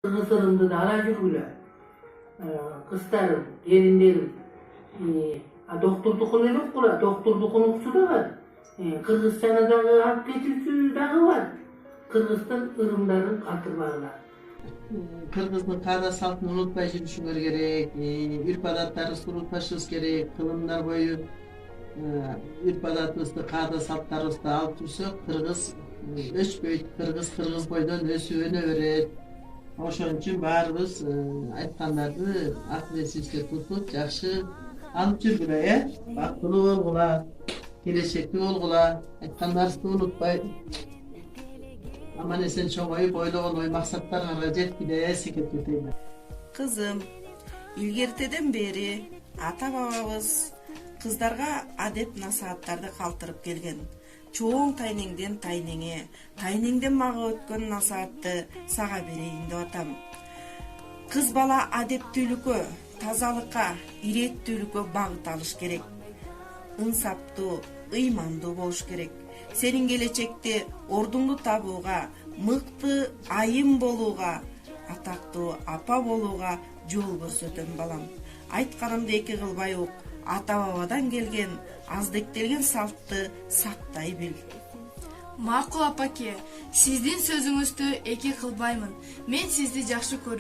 Kızlarımda da hala жүрgülä. Kızlarım, gelinlerim. Doktorlukun yok kula, doktorlukun oksu da var. Kırgızstan'a da hak getirçü dağı var. Kırgızstan ırımların katırlarlar. Kırgızdın kada saltını unutpay жүрүшүңөр керек, үрп адаттарыбызды унутпашыбыз керек, кылымдар бою үрп адатыбызды, kada салттарыбызды алып жүрсөк, кыргыз өчпөйт, кыргыз бойдон өсүп өнө берет. Ошон үчүн баарыбыз айткандарды акыл эсибизге тутуп, жакшы алып жүргүлө, бактылуу болгула, келечектүү болгула, айткандарыбызды унутпай, аман эсен чоңоюп ойлогон ой максаттарга жеткиле секеп кетейин. Кызым, илгертеден бери ата бабабыз кыздарга адеп насааттарды калтырып келген. Чоң тайнеңден тайнеңе, тайнеңден мага өткөн насаатты сага берейин деп атам. Кыз бала адептүүлүккө, тазалыкка, иреттүүлүккө багыт алыш керек. Инсаптуу, ыймандуу болуш керек. Сенин келечекте ордуңду табууга, мыкты айым болууга, атактуу апа болууга жол көрсөтөм балам. Айтканымды эки кылбай ук, ата бабадан келген аздектелген салтты сактай бил. Макул апаке, сиздин сөзүңүздү эки кылбаймын. Мен сизди жакшы көрөм.